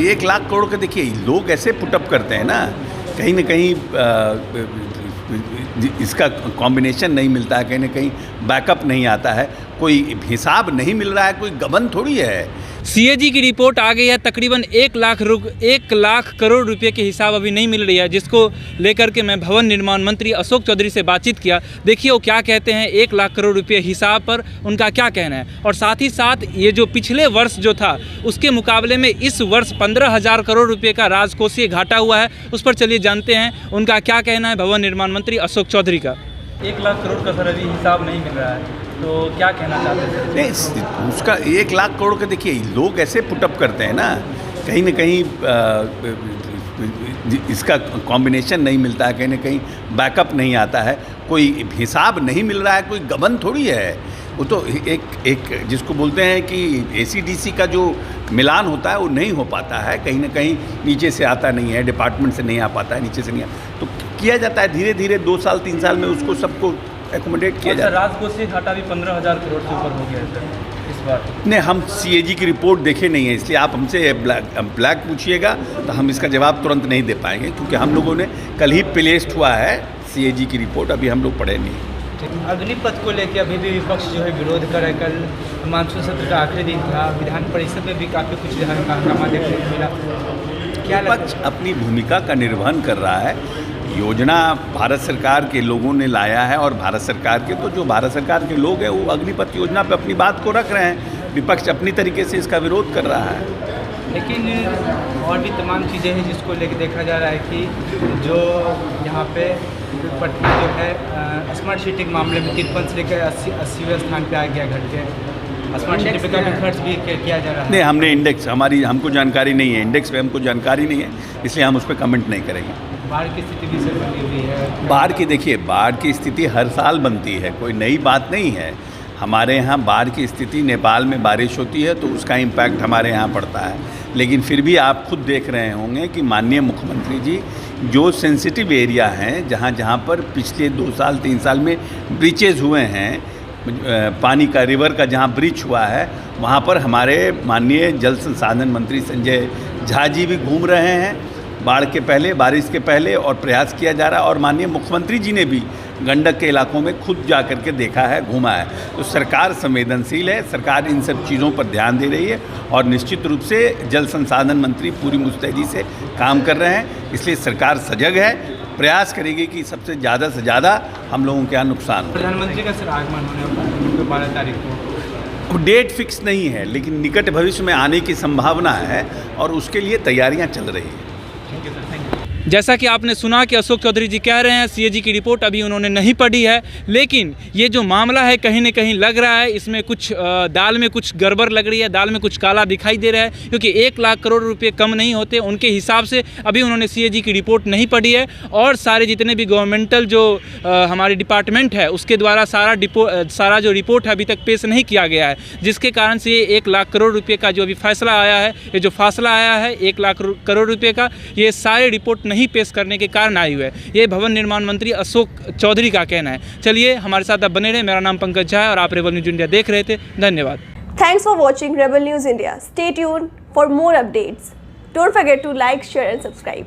1 लाख करोड़ का देखिए लोग ऐसे पुटअप करते हैं ना, कहीं न कहीं इसका कॉम्बिनेशन नहीं मिलता है, कहीं न कहीं बैकअप नहीं आता है, कोई हिसाब नहीं मिल रहा है, कोई गबन थोड़ी है। सीएजी की रिपोर्ट आ गई है, तकरीबन 1 लाख करोड़ रुपए के हिसाब अभी नहीं मिल रही है, जिसको लेकर के मैं भवन निर्माण मंत्री अशोक चौधरी से बातचीत किया। देखिए वो क्या कहते हैं, 1 लाख करोड़ रुपए हिसाब पर उनका क्या कहना है, और साथ ही साथ ये जो पिछले वर्ष जो था उसके मुकाबले में इस वर्ष 15,000 करोड़ रुपये का राजकोषीय घाटा हुआ है, उस पर चलिए जानते हैं उनका क्या कहना है भवन निर्माण मंत्री अशोक चौधरी का। 1 लाख करोड़ का सर अभी हिसाब नहीं मिल रहा है, तो क्या कहना चाहते हैं? नहीं, उसका 1 लाख करोड़ का देखिए लोग ऐसे पुटअप करते हैं ना, कहीं न कहीं इसका कॉम्बिनेशन नहीं मिलता है, कहीं न कहीं बैकअप नहीं आता है, कोई हिसाब नहीं मिल रहा है, कोई गबन थोड़ी है। वो तो एक जिसको बोलते हैं कि एसीडीसी का जो मिलान होता है वो नहीं हो पाता है, कहीं न कहीं नीचे से आता नहीं है, डिपार्टमेंट से नहीं आ पाता है, नीचे से नहीं तो किया जाता है धीरे धीरे, 2 साल 3 साल में उसको सबको एकोमोडेट किया जाता है। राजकोषीय घाटा भी 15,000 करोड़ से ऊपर हो गया है सर इस बार। नहीं, हम सीएजी की रिपोर्ट देखे नहीं है, इसलिए आप हमसे ब्लैक पूछिएगा तो हम इसका जवाब तुरंत नहीं दे पाएंगे, क्योंकि हम लोगों ने कल ही प्लेस्ड हुआ है सीएजी की रिपोर्ट, अभी हम लोग पढ़े नहीं। अग्निपथ को लेकर अभी भी विपक्ष जो है विरोध कर रहा है। कल मानसून सत्र का आखिरी दिन था, विधान परिषद में भी काफ़ी कुछ हंगामा देखने को मिला। क्या विपक्ष अपनी भूमिका का निर्वहन कर रहा है, योजना भारत सरकार के लोगों ने लाया है, और भारत सरकार के तो जो भारत सरकार के लोग हैं वो अग्निपथ योजना पे अपनी बात को रख रहे हैं, विपक्ष अपनी तरीके से इसका विरोध कर रहा है। लेकिन और भी तमाम चीज़ें हैं जिसको लेकर देखा जा रहा है कि जो यहाँ पे पटना जो है स्मार्ट सिटी के मामले में 53 से लेकर 80वें स्थान पे आ गया, घट के स्मार्ट सिटी पे काफ़ी खर्च भी किया जा रहा है। नहीं, हमने इंडेक्स हमको जानकारी नहीं है, इंडेक्स पे हमको जानकारी नहीं है, इसलिए हम उस पर कमेंट नहीं करेंगे। बाढ़ की स्थिति भी सर बनी हुई है। बाढ़ की स्थिति हर साल बनती है, कोई नई बात नहीं है। हमारे यहाँ बाढ़ की स्थिति, नेपाल में बारिश होती है तो उसका इम्पैक्ट हमारे यहाँ पड़ता है, लेकिन फिर भी आप खुद देख रहे होंगे कि माननीय मुख्यमंत्री जी जो सेंसिटिव एरिया हैं, जहाँ जहाँ पर पिछले 2 साल 3 साल में ब्रीचेज हुए हैं, पानी का रिवर का जहाँ ब्रीच हुआ है, वहाँ पर हमारे माननीय जल संसाधन मंत्री संजय झा जी भी घूम रहे हैं बाढ़ के पहले, बारिश के पहले, और प्रयास किया जा रहा है, और माननीय मुख्यमंत्री जी ने भी गंडक के इलाकों में खुद जा कर के देखा है, घूमा है। तो सरकार संवेदनशील है, सरकार इन सब चीज़ों पर ध्यान दे रही है, और निश्चित रूप से जल संसाधन मंत्री पूरी मुस्तैदी से काम कर रहे हैं, इसलिए सरकार सजग है, प्रयास करेगी कि सबसे ज़्यादा से ज़्यादा हम लोगों के यहाँ नुकसान हो। प्रधानमंत्री का सर आगमन होने वाला 12 तारीख को, अब डेट फिक्स नहीं है, लेकिन निकट भविष्य में आने की संभावना है, और उसके लिए तैयारियाँ चल रही हैं। जैसा कि आपने सुना कि अशोक चौधरी जी कह रहे हैं सीएजी की रिपोर्ट अभी उन्होंने नहीं पढ़ी है, लेकिन ये जो मामला है कहीं न कहीं लग रहा है इसमें कुछ दाल में कुछ गड़बड़ लग रही है, दाल में कुछ काला दिखाई दे रहा है, क्योंकि 1 लाख करोड़ रुपए कम नहीं होते उनके हिसाब से। अभी उन्होंने सीएजी की रिपोर्ट नहीं पढ़ी है, और सारे जितने भी गवर्नमेंटल जो हमारी डिपार्टमेंट है उसके द्वारा सारा जो रिपोर्ट है अभी तक पेश नहीं किया गया है, जिसके कारण से ये 1 लाख करोड़ रुपये का जो अभी फैसला आया है, ये जो फासला आया है 1 लाख करोड़ रुपये का, ये सारे रिपोर्ट नहीं पेश करने के कारण आई हुई है। ये भवन निर्माण मंत्री अशोक चौधरी का कहना है। चलिए हमारे साथ आप बने रहे। मेरा नाम पंकज झा है और आप रेबल न्यूज इंडिया देख रहे थे। धन्यवाद। Thanks for watching Rebel News India. Stay tuned for more updates. Don't forget to like, share and subscribe.